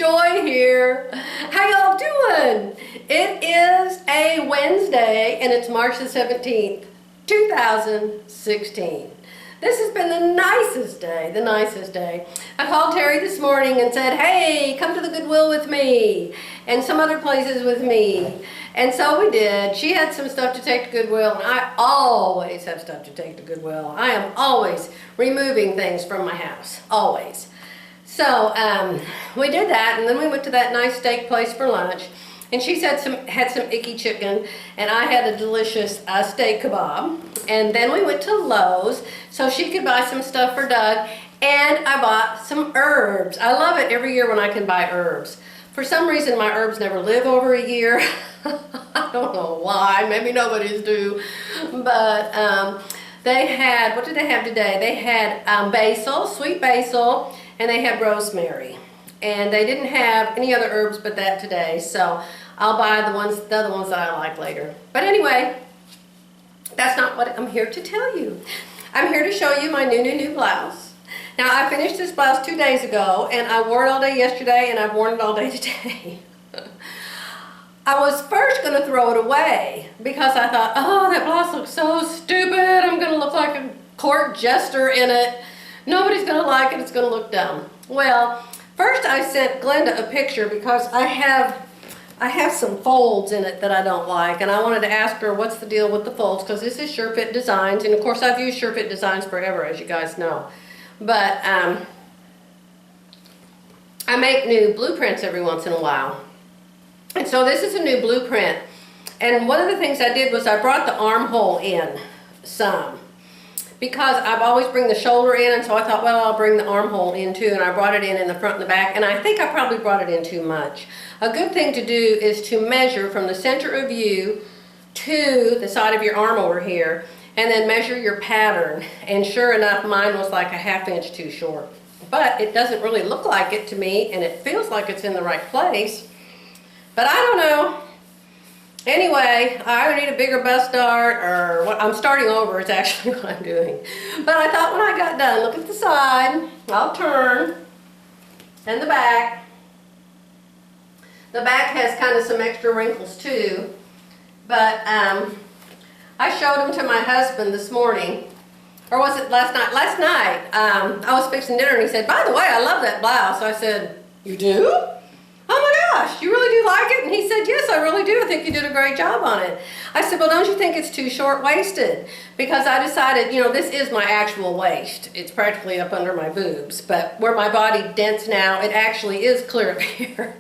Joy here. How y'all doing? It is a Wednesday and it's March the 17th, 2016. This has been the nicest day, I called Terry this morning and said, hey, come to the Goodwill with me and some other places with me. And so we did. She had some stuff to take to Goodwill, and I always have stuff to take to Goodwill. I am always removing things from my house, always. So we did that, and then we went to that nice steak place for lunch. And she had some icky chicken, and I had a delicious steak kebab. And then we went to Lowe's so she could buy some stuff for Doug, and I bought some herbs. I love it every year when I can buy herbs. For some reason, my herbs never live over a year. I don't know why. Maybe nobody's do. But they had, what did they have today? They had basil, sweet basil, and they had rosemary. And they didn't have any other herbs but that today, so I'll buy the other ones that I like later. But anyway, that's not what I'm here to tell you. I'm here to show you my new blouse. Now, I finished this blouse 2 days ago, and I wore it all day yesterday, and I've worn it all day today. I was first going to throw it away because I thought, oh, that blouse looks so stupid. I'm going to look like a court jester in it. Nobody's going to like it. It's going to look dumb. Well, first I sent Glenda a picture because I have some folds in it that I don't like, and I wanted to ask her what's the deal with the folds, because this is SureFit Designs, and of course I've used SureFit Designs forever, as you guys know. But I make new blueprints every once in a while. And so this is a new blueprint. And one of the things I did was I brought the armhole in some, because I've always bring the shoulder in, and so I thought, well, I'll bring the armhole in too, and I brought it in the front and the back, and I think I probably brought it in too much. A good thing to do is to measure from the center of you to the side of your arm over here, and then measure your pattern. And sure enough, mine was like a ½ inch too short. But it doesn't really look like it to me, and it feels like it's in the right place. But I don't know. Anyway, I either need a bigger bust dart, or what I'm starting over is actually what I'm doing. But I thought when I got done, look at the side, I'll turn, and the back. The back has kind of some extra wrinkles too, but I showed them to my husband this morning, or was it last night? Last night, I was fixing dinner and he said, by the way, I love that blouse. I said, you do? Oh my gosh, you really do like it? And he said, yes, I really do. I think you did a great job on it. I said, well, don't you think it's too short-waisted? Because I decided, you know, this is my actual waist. It's practically up under my boobs, but where my body dents now, it actually is clear up here.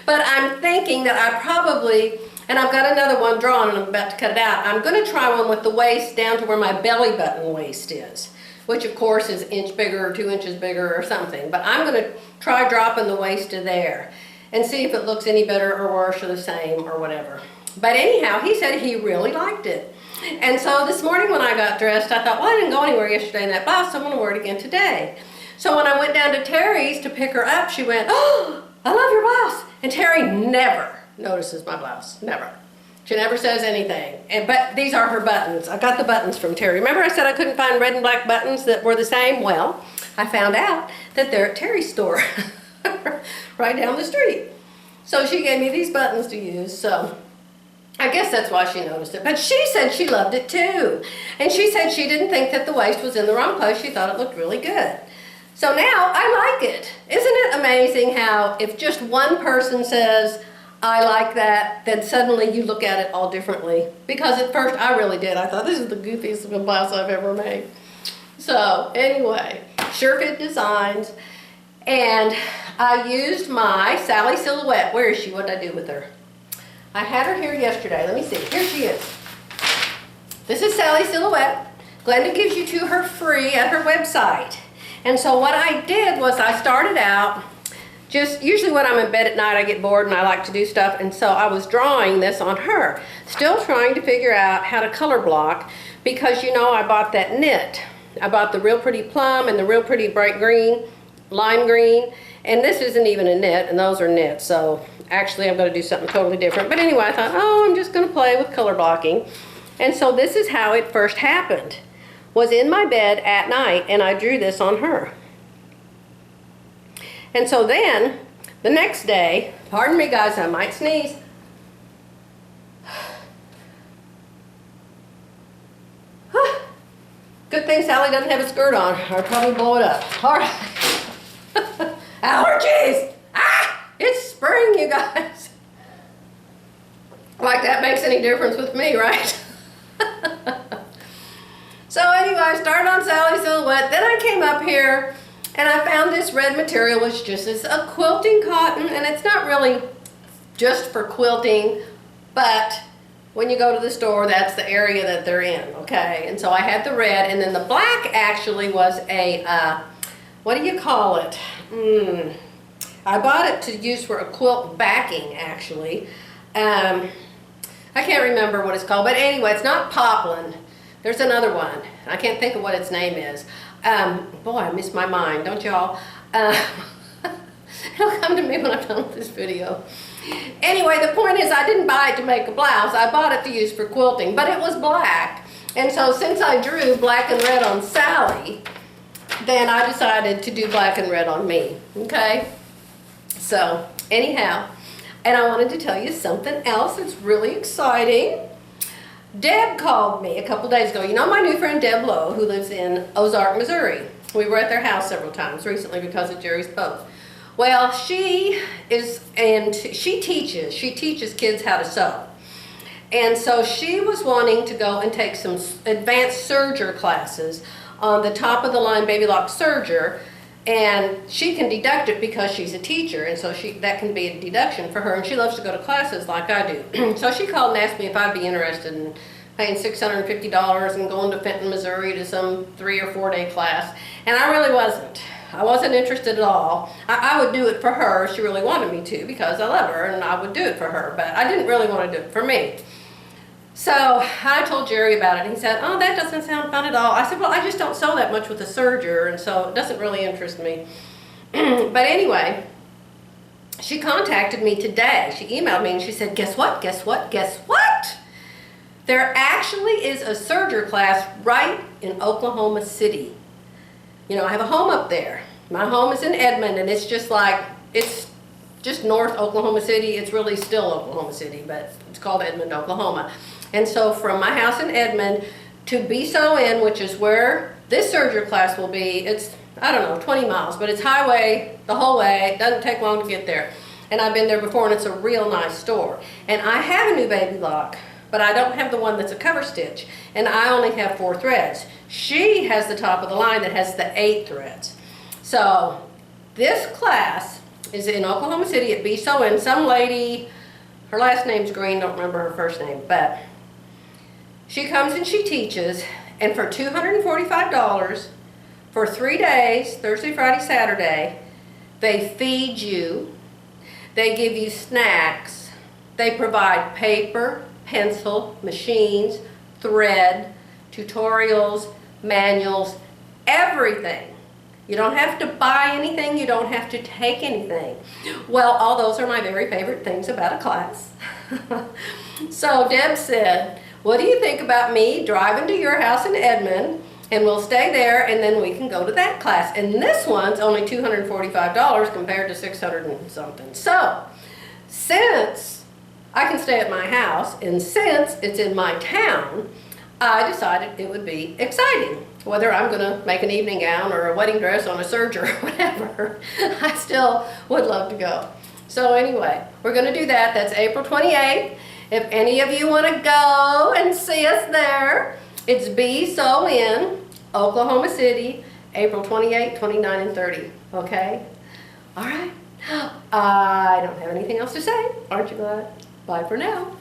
But I'm thinking that I probably, and I've got another one drawn and I'm about to cut it out, I'm going to try one with the waist down to where my belly button waist is, which of course is an inch bigger or 2 inches bigger or something. But I'm going to try dropping the waist to there and see if it looks any better or worse or the same or whatever. But anyhow, he said he really liked it. And so this morning when I got dressed, I thought, well, I didn't go anywhere yesterday in that blouse, so I'm going to wear it again today. So when I went down to Terry's to pick her up, she went, oh, I love your blouse. And Terry never notices my blouse, never. She never says anything. But these are her buttons. I got the buttons from Terry. Remember I said I couldn't find red and black buttons that were the same? Well, I found out that they're at Terry's store, right down the street. So she gave me these buttons to use, so I guess that's why she noticed it. But she said she loved it too. And she said she didn't think that the waist was in the wrong place. She thought it looked really good. So now I like it. Isn't it amazing how if just one person says, I like that, then suddenly you look at it all differently? Because at first I really did. I thought this is the goofiest blouse I've ever made. So anyway, SureFit Designs. And I used my Sally Silhouette. Where is she? What did I do with her? I had her here yesterday. Let me see. Here she is. This is Sally Silhouette. Glenda gives you to her free at her website. And so what I did was I started out, just usually when I'm in bed at night I get bored and I like to do stuff, and so I was drawing this on her. Still trying to figure out how to color block, because you know I bought that knit. I bought the real pretty plum and the real pretty bright green, lime green, and this isn't even a knit, and those are knits, so actually I'm going to do something totally different. But anyway, I thought, oh, I'm just going to play with color blocking. And so this is how it first happened. Was in my bed at night, and I drew this on her. And so then The next day, pardon me guys, I might sneeze. Good thing Sally doesn't have a skirt on. I'd probably blow it up. All right. Allergies! Ah! It's spring, you guys. Like that makes any difference with me, right? So anyway, I started on Sally's silhouette. Then I came up here and I found this red material, which just is a quilting cotton, and it's not really just for quilting, but when you go to the store, that's the area that they're in, okay? And so I had the red, and then the black actually was a, what do you call it? I bought it to use for a quilt backing, actually. I can't remember what it's called, but anyway, it's not poplin. There's another one. I can't think of what its name is. Boy, I missed my mind, don't y'all? It'll come to me when I'm done with this video. Anyway, the point is I didn't buy it to make a blouse. I bought it to use for quilting, but it was black. And so since I drew black and red on Sally, then I decided to do black and red on me, okay? So anyhow, and I wanted to tell you something else that's really exciting. Deb called me a couple days ago. You know my new friend Deb Lowe, who lives in Ozark, Missouri. We were at their house several times recently because of Jerry's boat. Well, she teaches kids how to sew. And so she was wanting to go and take some advanced serger classes on the top of the line baby lock serger, and she can deduct it because she's a teacher, and so that can be a deduction for her, and she loves to go to classes like I do. So she called and asked me if I'd be interested in paying $650 and going to Fenton, Missouri to some 3 or 4 day class, and I really wasn't. I wasn't interested at all. I would do it for her if she really wanted me to because I love her and I would do it for her, but I didn't really want to do it for me. So I told Jerry about it and he said, oh, that doesn't sound fun at all. I said, well, I just don't sew that much with a serger, and so it doesn't really interest me. But anyway, she contacted me today. She emailed me and she said, guess what, guess what, guess what? There actually is a serger class right in Oklahoma City. You know, I have a home up there. My home is in Edmond, and it's just north Oklahoma City. It's really still Oklahoma City, but it's called Edmond, Oklahoma. And so from my house in Edmond to BSON, which is where this serger class will be, it's, I don't know, 20 miles, but it's highway the whole way. It doesn't take long to get there. And I've been there before, and it's a real nice store. And I have a new baby lock, but I don't have the one that's a cover stitch, and I only have 4 threads. She has the top of the line that has the 8 threads. So this class is in Oklahoma City at BSON. Some lady, her last name's Green, don't remember her first name, but she comes and she teaches, and for $245 for 3 days, Thursday, Friday, Saturday, they feed you, they give you snacks, they provide paper, pencil, machines, thread, tutorials, manuals, everything. You don't have to buy anything, you don't have to take anything. Well, all those are my very favorite things about a class. So Deb said, what do you think about me driving to your house in Edmond, and we'll stay there and then we can go to that class. And this one's only $245 compared to $600 and something. So, since I can stay at my house, and since it's in my town, I decided it would be exciting. Whether I'm going to make an evening gown or a wedding dress on a serger or whatever, I still would love to go. So anyway, we're going to do that. That's April 28th. If any of you want to go and see us there, it's BSON, Oklahoma City, April 28, 29, and 30. Okay? All right. I don't have anything else to say. Aren't you glad? Bye for now.